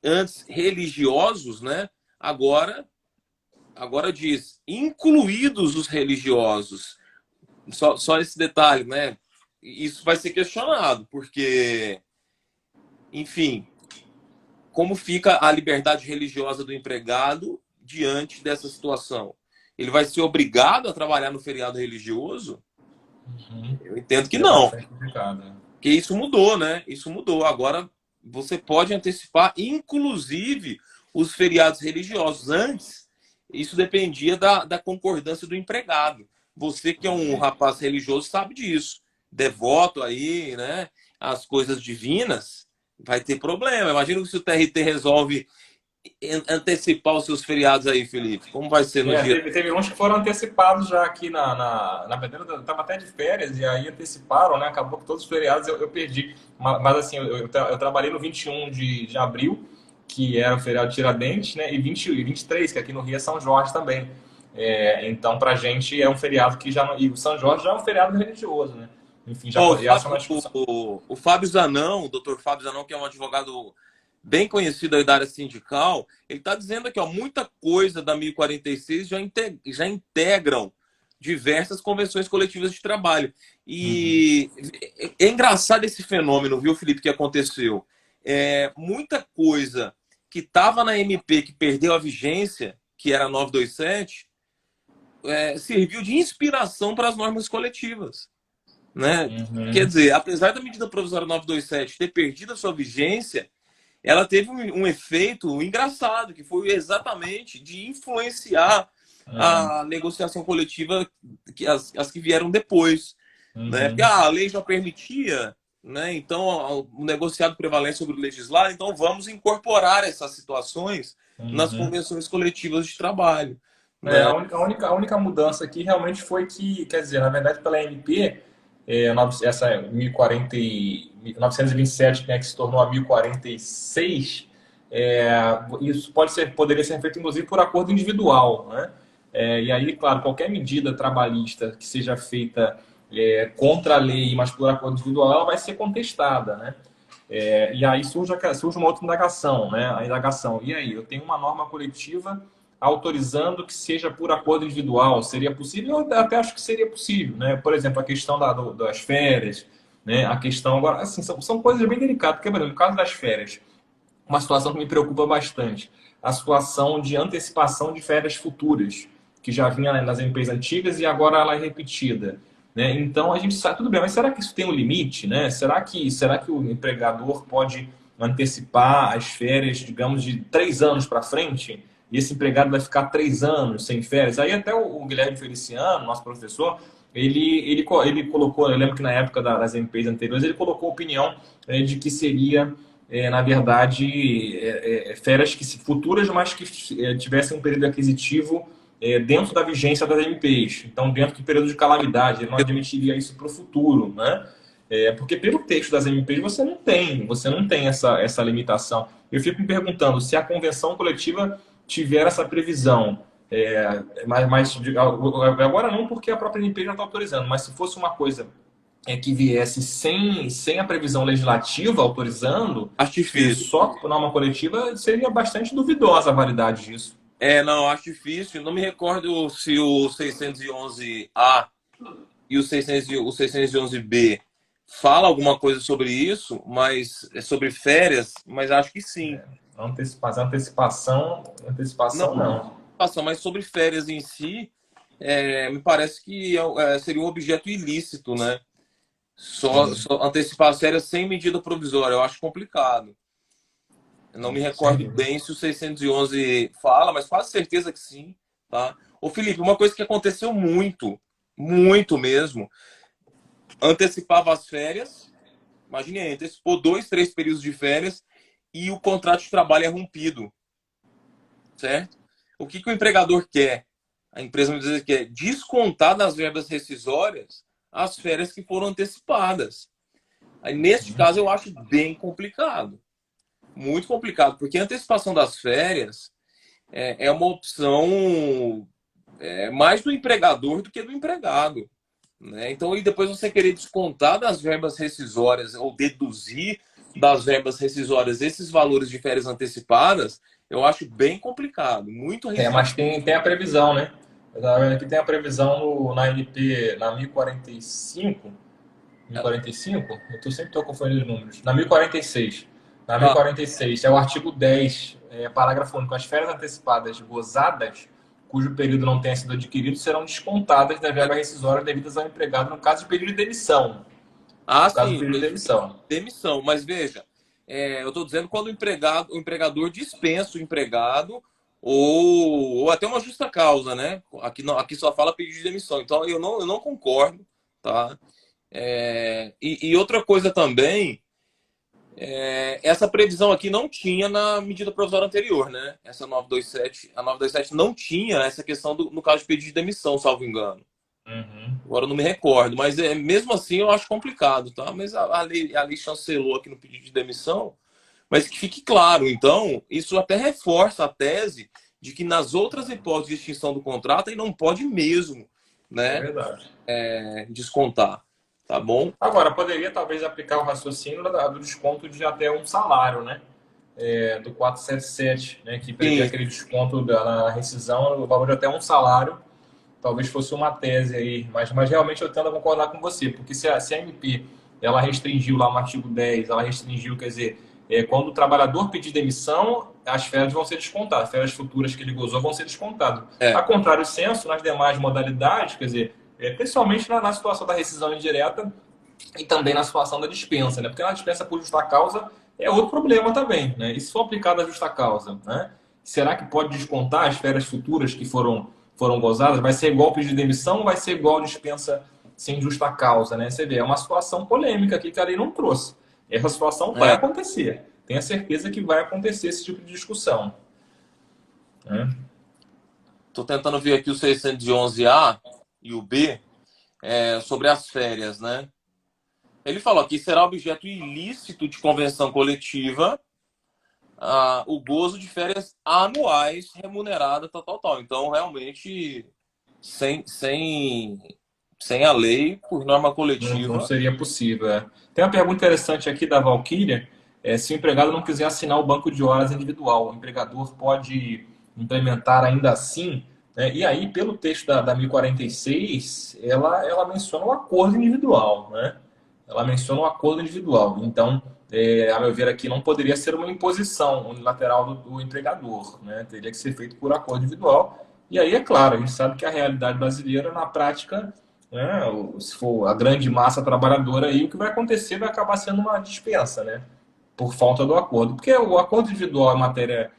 antes religiosos, né? Agora diz, incluídos os religiosos. Só esse detalhe, né? Isso vai ser questionado, porque, enfim, como fica a liberdade religiosa do empregado diante dessa situação? Ele vai ser obrigado a trabalhar no feriado religioso? Eu entendo que não. Porque isso mudou, né? Isso mudou. Agora você pode antecipar, inclusive, os feriados religiosos. Antes, isso dependia da concordância do empregado. Você que é um rapaz religioso sabe disso. Devoto aí, né? As coisas divinas, vai ter problema. Imagina se o TRT resolve antecipar os seus feriados aí, Felipe. Como vai ser no dia? Teve uns que foram antecipados já aqui na verdade, eu estava até de férias e aí anteciparam, né? Acabou que todos os feriados eu perdi. Mas assim, eu trabalhei no 21 de abril, que era o feriado de Tiradentes, né? E 23, que aqui no Rio é São Jorge também. Então, pra gente é um feriado que já. E o São Jorge já é um feriado religioso, né? Enfim, já essa é uma discussão. O Fábio Zanão, o doutor Fábio Zanão, que é um advogado bem conhecido aí da área sindical, ele está dizendo aqui, ó, muita coisa da 1046 já integram diversas convenções coletivas de trabalho. E é engraçado esse fenômeno, viu, Felipe, que aconteceu. Muita coisa que estava na MP, que perdeu a vigência, que era a 927, serviu de inspiração para as normas coletivas. Né? Quer dizer, apesar da medida provisória 927 ter perdido a sua vigência, ela teve um efeito engraçado, que foi exatamente de influenciar a negociação coletiva, as que vieram depois. Né? Porque a lei já permitia, né? Então o negociado prevalece sobre o legislado, então vamos incorporar essas situações nas convenções coletivas de trabalho. Né? A única mudança aqui realmente foi que, quer dizer, na verdade, pela MP, essa 927, né, que se tornou a 1046, isso poderia ser feito, inclusive, por acordo individual, né? E aí, claro, qualquer medida trabalhista que seja feita contra a lei, mas por acordo individual, ela vai ser contestada, né? E aí surge uma outra indagação, né? A indagação, e aí, eu tenho uma norma coletiva autorizando que seja por acordo individual, seria possível? Eu até acho que seria possível, né? Por exemplo, a questão das férias, né? A questão agora, assim, são coisas bem delicadas, porque, por exemplo, no caso das férias, uma situação que me preocupa bastante, a situação de antecipação de férias futuras, que já vinha nas empresas antigas e agora ela é repetida, né? Então a gente sabe, tudo bem, mas será que isso tem um limite, né? Será que o empregador pode antecipar as férias, digamos, de 3 anos para frente? E esse empregado vai ficar 3 anos sem férias. Aí até o Guilherme Feliciano, nosso professor, ele colocou, eu lembro que na época das MPs anteriores, ele colocou a opinião de que seria, na verdade, férias futuras, mas que tivessem um período aquisitivo dentro da vigência das MPs. Então, dentro do período de calamidade, ele não admitiria isso para o futuro, né? Porque pelo texto das MPs você não tem essa limitação. Eu fico me perguntando se a convenção coletiva tiver essa previsão, mas agora não, porque a própria MP já está autorizando, mas se fosse uma coisa que viesse sem a previsão legislativa autorizando, acho difícil. Só por norma coletiva, seria bastante duvidosa a validade disso. Não, acho difícil. Não me recordo se o 611A e o 611B fala alguma coisa sobre isso, mas sobre férias, mas acho que sim. Antecipação não. Mas sobre férias em si, me parece que seria um objeto ilícito, né? Só antecipar as férias sem medida provisória, eu acho complicado. Não me recordo bem se o 611 fala, mas quase certeza que sim, tá? Ô Felipe, uma coisa que aconteceu muito muito mesmo. Antecipava as férias, imagine aí, antecipou 2, 3 períodos de férias e o contrato de trabalho é rompido, certo? O que o empregador quer? A empresa muitas vezes quer descontar das verbas rescisórias as férias que foram antecipadas. Aí, neste caso, eu acho bem complicado. Muito complicado, porque a antecipação das férias é uma opção mais do empregador do que do empregado. Né? Então, e depois você querer descontar das verbas rescisórias ou deduzir das verbas rescisórias esses valores de férias antecipadas, eu acho bem complicado, muito Mas restritivo. tem a previsão, né? Eu tava vendo aqui, tem a previsão na NP, na 1045, 1045, sempre estou confundindo os números, na 1046. Na Tá. 1046, é o artigo 10, parágrafo único. As férias antecipadas gozadas, cujo período não tenha sido adquirido, serão descontadas da verba rescisória devidas ao empregado no caso de período de demissão. Ah, No caso do sim, período de demissão. demissão. Mas veja, eu estou dizendo quando o empregador dispensa o empregado ou até uma justa causa, né? Aqui, não, aqui só fala pedido de demissão. Então eu não concordo, tá? E outra coisa também, essa previsão aqui não tinha na medida provisória anterior, né? Essa 927, a 927 não tinha essa questão no caso de pedido de demissão, salvo engano. Uhum. Agora eu não me recordo, mas mesmo assim eu acho complicado, tá? Mas a lei chancelou aqui no pedido de demissão, mas que fique claro, então, isso até reforça a tese de que nas outras hipóteses de extinção do contrato aí não pode mesmo, É né, verdade. descontar, tá bom? Agora, poderia talvez aplicar o raciocínio do desconto de até um salário, né? Do 477, né? Que prevê Sim, aquele desconto na rescisão, o valor de até um salário. Talvez fosse uma tese aí, mas realmente eu tendo a concordar com você, porque se a MP ela restringiu lá no artigo 10, ela restringiu, quer dizer, quando o trabalhador pedir demissão, as férias vão ser descontadas, as férias futuras que ele gozou vão ser descontadas. A é, contrário senso, nas demais modalidades, quer dizer, principalmente na situação da rescisão indireta e também na situação da dispensa, né? Porque na dispensa por justa causa é outro problema também, né? E se for aplicado a justa causa, né? Será que pode descontar as férias futuras que foram gozadas? Vai ser igual ao pedido de demissão ou vai ser igual a dispensa sem justa causa, né? Você vê, é uma situação polêmica aqui que a lei não trouxe. Essa situação vai é. acontecer. Tenha certeza que vai acontecer esse tipo de discussão, né? Tô tentando ver aqui o 611A e o B sobre as férias, né? Ele falou que será objeto ilícito de convenção coletiva o gozo de férias anuais remunerada, tal, tal, tal. Então, realmente, sem, sem, sem a lei, por norma Não coletiva. seria possível. Tem uma pergunta interessante aqui da Valkyria. Se o empregado não quiser assinar o banco de horas individual, o empregador pode implementar ainda assim? Né? E aí, pelo texto da 1046, ela menciona o acordo individual. Né? Ela menciona o acordo individual. Então, a meu ver aqui, não poderia ser uma imposição unilateral do empregador. Né? Teria que ser feito por acordo individual. E aí, é claro, a gente sabe que a realidade brasileira, na prática, né, se for a grande massa trabalhadora, aí o que vai acontecer vai acabar sendo uma dispensa, né? Por falta do acordo. Porque o acordo individual em matéria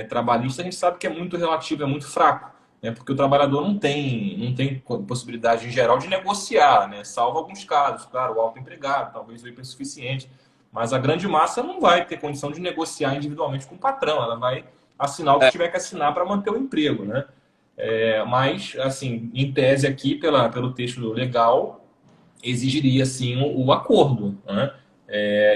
trabalhista, a gente sabe que é muito relativo, é muito fraco. Né? Porque o trabalhador não tem possibilidade, em geral, de negociar, né? Salvo alguns casos, claro, o autoempregado, talvez o hipersuficiente. Mas a grande massa não vai ter condição de negociar individualmente com o patrão, ela vai assinar o que É, tiver que assinar para manter o emprego, né? Mas, assim, em tese aqui, pelo texto legal, exigiria, sim, o acordo, né?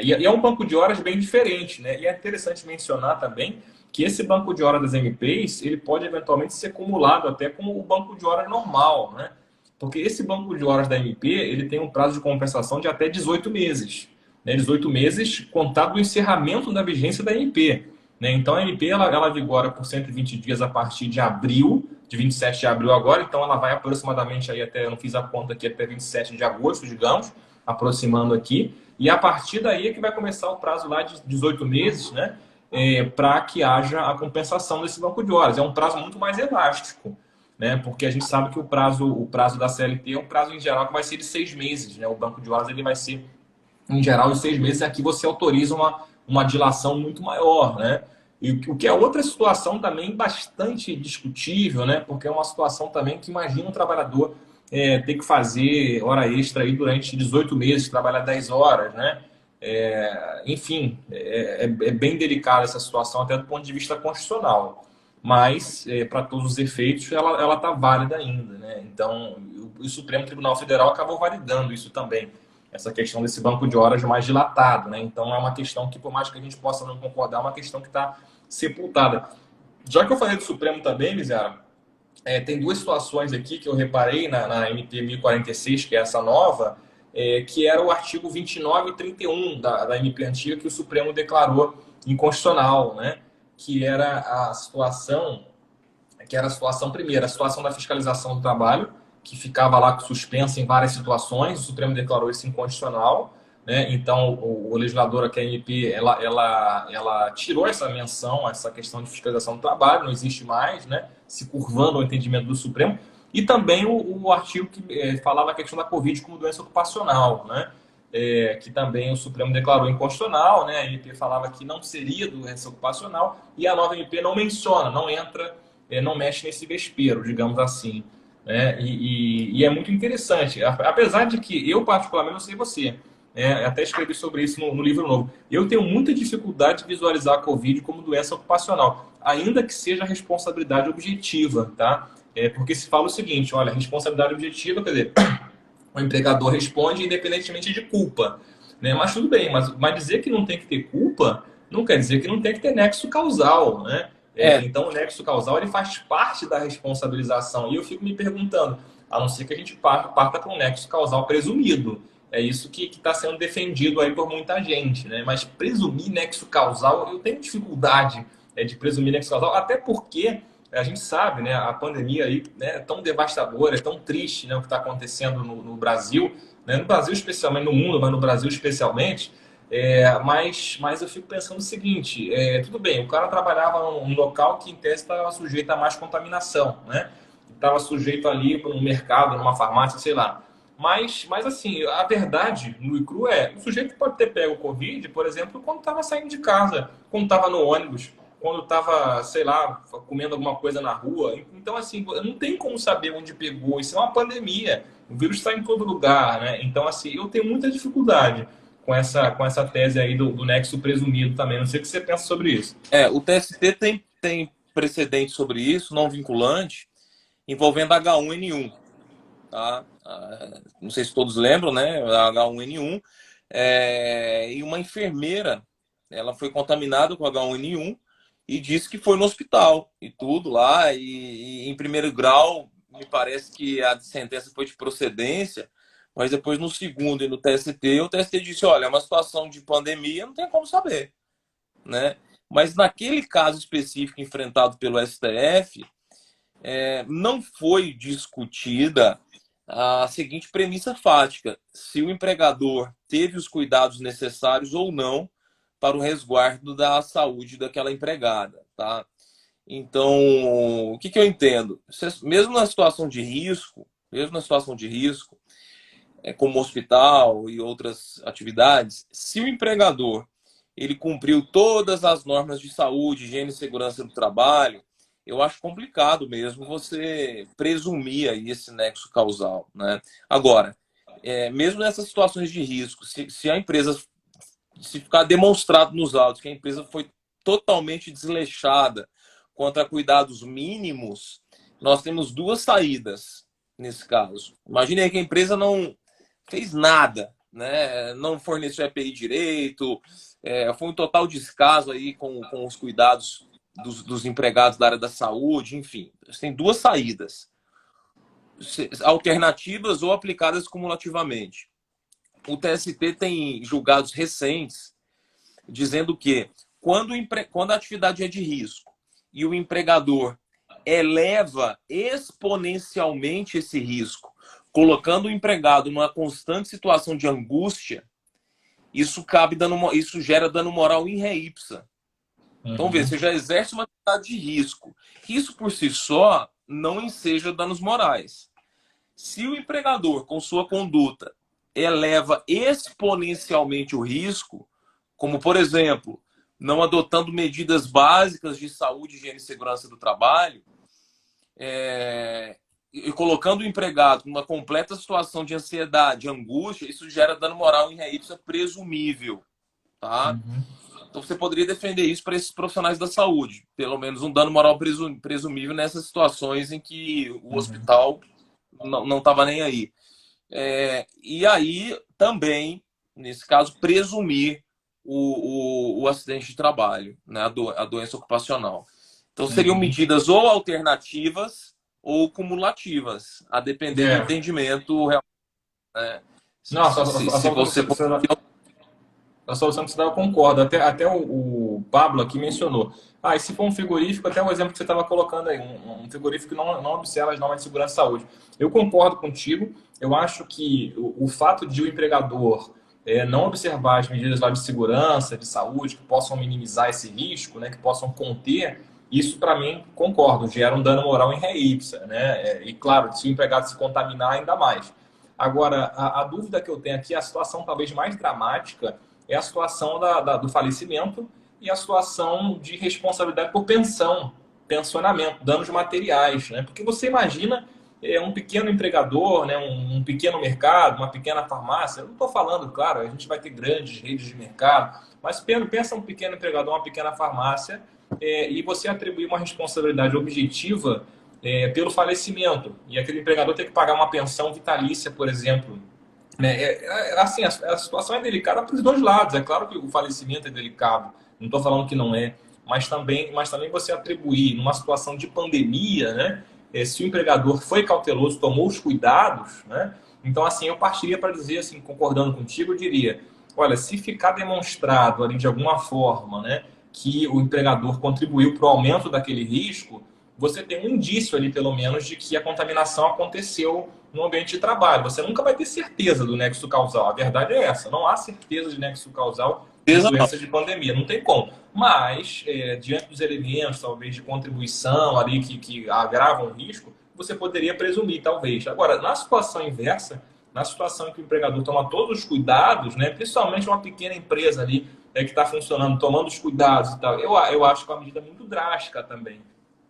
E é um banco de horas bem diferente, né? E é interessante mencionar também que esse banco de horas das MPs, ele pode eventualmente ser acumulado até como o banco de horas normal, né? Porque esse banco de horas da MP, ele tem um prazo de compensação de até 18 meses. Né? 18 meses contado do encerramento da vigência da MP. Né? Então a MP ela vigora por 120 dias a partir de abril, de 27 de abril agora, então ela vai aproximadamente aí até, eu não fiz a conta aqui, até 27 de agosto, digamos, aproximando aqui. E a partir daí é que vai começar o prazo lá de 18 meses, né? Para que haja a compensação desse banco de horas. É um prazo muito mais elástico, né? Porque a gente sabe que o prazo da CLT é um prazo em geral que vai ser de 6 meses, né? O banco de horas ele vai ser em geral de 6 meses. Aqui você autoriza uma dilação muito maior, né? E o que é outra situação também bastante discutível, né? Porque é uma situação também que imagina um trabalhador ter que fazer hora extra aí durante 18 meses, trabalhar 10 horas, né? Enfim, é bem delicada essa situação até do ponto de vista constitucional, mas para todos os efeitos ela está válida ainda, né? Então o Supremo Tribunal Federal acabou validando isso também, essa questão desse banco de horas mais dilatado, né? Então é uma questão que, por mais que a gente possa não concordar, é uma questão que está sepultada. Já que eu falei do Supremo também, Miséria, tem duas situações aqui que eu reparei na MP 1046, que é essa nova, que era o artigo 29 e 31 da MP antiga, que o Supremo declarou inconstitucional, né? Que era a situação, primeira, a situação da fiscalização do trabalho, que ficava lá suspensa em várias situações, o Supremo declarou isso inconstitucional, né? Então, o legislador aqui, a MP, ela tirou essa menção, essa questão de fiscalização do trabalho, não existe mais, né? Se curvando ao entendimento do Supremo. E também o artigo que falava a questão da Covid como doença ocupacional, né? Que também o Supremo declarou inconstitucional, né? A MP falava que não seria doença ocupacional, e a nova MP não menciona, não entra, não mexe nesse vespeiro, digamos assim. Né? E é muito interessante, apesar de que eu, particularmente, não sei você, até escrevi sobre isso no livro novo. Eu tenho muita dificuldade de visualizar a Covid como doença ocupacional, ainda que seja responsabilidade objetiva, tá? Porque se fala o seguinte, olha, responsabilidade objetiva, quer dizer, o empregador responde independentemente de culpa, né? Mas tudo bem, mas dizer que não tem que ter culpa não quer dizer que não tem que ter nexo causal, né? É, Então, o nexo causal ele faz parte da responsabilização. E eu fico me perguntando, a não ser que a gente parta para um nexo causal presumido. É isso que está sendo defendido aí por muita gente, né? Mas presumir nexo causal, eu tenho dificuldade de presumir nexo causal, até porque a gente sabe, né? A pandemia aí, né, é tão devastadora, é tão triste, né, o que está acontecendo no Brasil, né? No Brasil especialmente, no mundo, mas no Brasil especialmente. Mas eu fico pensando o seguinte: tudo bem, o cara trabalhava num local que em tese estava sujeito a mais contaminação, né? Estava sujeito ali para um mercado, numa farmácia, sei lá. Mas assim, a verdade, no e cru, o sujeito pode ter pego o Covid, por exemplo, quando estava saindo de casa, quando estava no ônibus, quando estava, sei lá, comendo alguma coisa na rua. Então, assim, não tem como saber onde pegou. Isso é uma pandemia. O vírus está em todo lugar, né? Então, assim, eu tenho muita dificuldade com essa tese aí do nexo presumido também. Não sei o que você pensa sobre isso. o TST tem precedente sobre isso, não vinculante, envolvendo H1N1. Tá? Não sei se todos lembram, né? H1N1. E uma enfermeira, ela foi contaminada com H1N1 e disse que foi no hospital e tudo lá. E em primeiro grau, me parece que a sentença foi de procedência, mas depois no segundo e no TST, o TST disse: olha, é uma situação de pandemia, não tem como saber, né? Mas naquele caso específico enfrentado pelo STF, não foi discutida a seguinte premissa fática: se o empregador teve os cuidados necessários ou não para o resguardo da saúde daquela empregada, tá? Então, o que eu entendo? Mesmo na situação de risco, como hospital e outras atividades, se o empregador ele cumpriu todas as normas de saúde, higiene e segurança do trabalho, eu acho complicado mesmo você presumir aí esse nexo causal, né? Agora, mesmo nessas situações de risco, se a empresa, se ficar demonstrado nos autos que a empresa foi totalmente desleixada quanto a cuidados mínimos, nós temos duas saídas nesse caso. Imagine aí que a empresa não fez nada, né? Não forneceu EPI direito, foi um total descaso aí com os cuidados dos empregados da área da saúde, enfim. Tem duas saídas, alternativas ou aplicadas cumulativamente. O TST tem julgados recentes dizendo que quando a atividade é de risco e o empregador eleva exponencialmente esse risco, colocando o empregado numa constante situação de angústia, isso gera dano moral in re ipsa. Então, vê, você já exerce uma atividade de risco. Isso por si só não enseja danos morais. Se o empregador, com sua conduta, eleva exponencialmente o risco, como, por exemplo, não adotando medidas básicas de saúde, higiene e segurança do trabalho, e colocando o empregado numa completa situação de ansiedade, angústia, isso gera dano moral em ré ipsa presumível, tá? Uhum. Então você poderia defender isso para esses profissionais da saúde, pelo menos um dano moral presumível nessas situações em que o Uhum. hospital não estava nem aí. E aí também, nesse caso, presumir o acidente de trabalho, né? A doença ocupacional. Então seriam Uhum. medidas ou alternativas ou cumulativas, a depender do É. entendimento real, né? Não, a Se solução você que a solução que você dá, eu concordo. Até o Pablo aqui mencionou. Ah, e se for um frigorífico, até o exemplo que você estava colocando aí, um frigorífico que não observa as normas de segurança e saúde. Eu concordo contigo. Eu acho que o fato de o empregador não observar as medidas lá de segurança, de saúde, que possam minimizar esse risco, né, que possam conter, isso para mim, concordo, gera um dano moral em ré ipsa, né? E claro, se o empregado se contaminar, ainda mais. Agora, a dúvida que eu tenho aqui, a situação talvez mais dramática, é a situação do falecimento e a situação de responsabilidade por pensão, pensionamento, danos materiais, né? Porque você imagina um pequeno empregador, né? Um pequeno mercado, uma pequena farmácia. Eu não estou falando, claro, a gente vai ter grandes redes de mercado, mas pensa um pequeno empregador, uma pequena farmácia, e você atribuir uma responsabilidade objetiva pelo falecimento. E aquele empregador tem que pagar uma pensão vitalícia, por exemplo, né? Assim, a situação é delicada para os dois lados. É claro que o falecimento é delicado, não estou falando que não é, mas também você atribuir numa situação de pandemia, né? Se o empregador foi cauteloso, tomou os cuidados, né? Então, assim, eu partiria para dizer, assim, concordando contigo, eu diria, olha, se ficar demonstrado ali de alguma forma, né, que o empregador contribuiu para o aumento daquele risco, você tem um indício ali, pelo menos, de que a contaminação aconteceu no ambiente de trabalho. Você nunca vai ter certeza do nexo causal. A verdade é essa. Não há certeza de nexo causal em doenças de pandemia. Não tem como. Mas, diante dos elementos, talvez, de contribuição ali que agravam o risco, você poderia presumir, talvez. Agora, na situação inversa, na situação em que o empregador toma todos os cuidados, né, principalmente uma pequena empresa ali que está funcionando, tomando os cuidados e tal, eu acho que é uma medida muito drástica também.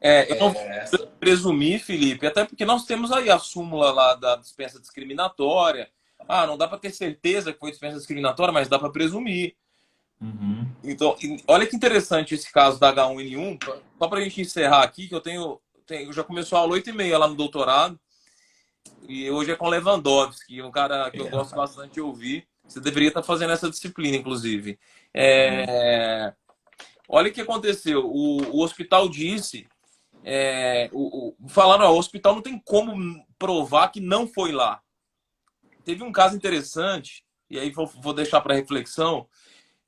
eu não vou Essa. presumir, Felipe, até porque nós temos aí a súmula lá da dispensa discriminatória. Ah, não dá para ter certeza que foi dispensa discriminatória, mas dá para presumir. Uhum. Então, olha que interessante esse caso da H1N1. Só para a gente encerrar aqui, que eu já começou a aula 8h30 lá no doutorado, e hoje é com Lewandowski, um cara que eu gosto Rapaz. bastante de ouvir. Você deveria estar fazendo essa disciplina, inclusive. É. Olha o que aconteceu. O hospital disse. Falaram, ó, o hospital não tem como provar que não foi lá. Teve um caso interessante, e aí vou deixar para reflexão,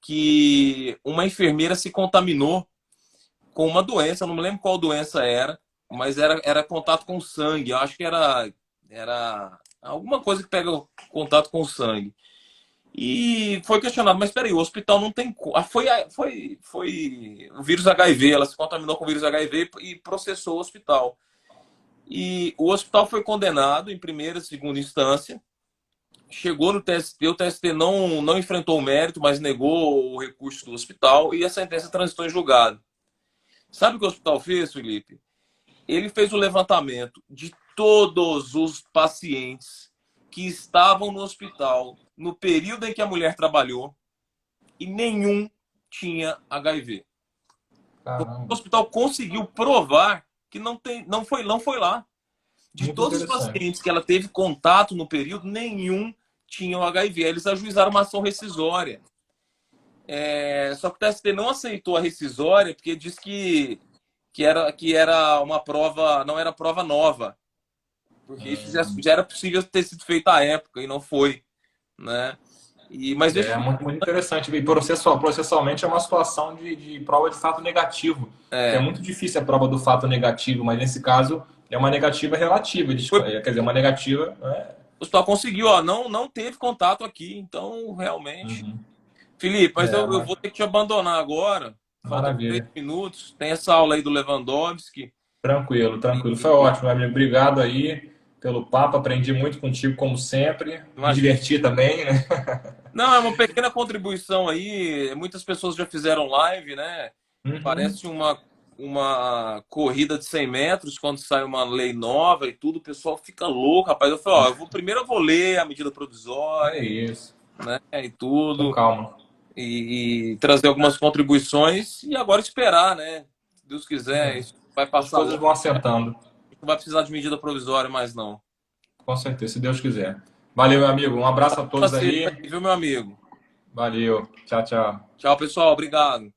que uma enfermeira se contaminou com uma doença, não me lembro qual doença era, mas era contato com sangue. Eu acho que era alguma coisa que pega contato com sangue. E foi questionado, mas peraí, o hospital não tem. Foi o vírus HIV, ela se contaminou com o vírus HIV e processou o hospital. E o hospital foi condenado em primeira e segunda instância, chegou no TST, o TST não enfrentou o mérito, mas negou o recurso do hospital e a sentença transitou em julgado. Sabe o que o hospital fez, Felipe? Ele fez o levantamento de todos os pacientes que estavam no hospital no período em que a mulher trabalhou e nenhum tinha HIV. Então, o Caramba. hospital conseguiu provar que não foi lá. De Muito todos os interessante. pacientes que ela teve contato no período, nenhum tinha o HIV. Eles ajuizaram uma ação rescisória. Só que o TST não aceitou a rescisória porque disse que era uma prova, não era prova nova. Porque isso já era possível ter sido feito à época e não foi, né? Mas É veja, muito, muito interessante. E processualmente é uma situação de prova de fato negativo. Que é é, muito difícil a prova do fato negativo, mas nesse caso é uma negativa relativa. foi, Quer dizer, uma negativa. Né? o hospital conseguiu, ó, não teve contato aqui, então realmente. Uhum. Felipe, mas eu Mas, vou ter que te abandonar agora. Faltam três maravilha. minutos. Tem essa aula aí do Lewandowski. Tranquilo, tranquilo. Foi E, ótimo, meu amigo. Obrigado aí pelo papo. Aprendi muito contigo, como sempre. Me imagina. diverti também, né? Não, é uma pequena contribuição aí. Muitas pessoas já fizeram live, né? Uhum. Parece uma. uma corrida de 100 metros, quando sai uma lei nova e tudo, o pessoal fica louco, rapaz. Eu falei, ó, primeiro eu vou ler a medida É provisória, isso. né, e Com tudo, calma. e trazer algumas contribuições e agora esperar, né? Se Deus quiser, É. isso vai As passar coisas logo, vão assentando. não vai precisar de medida provisória mais não. Com certeza, se Deus quiser. Valeu, meu amigo. Um abraço a todos Você aí. aí, viu, meu amigo? Valeu. Tchau, tchau. Tchau, pessoal. Obrigado.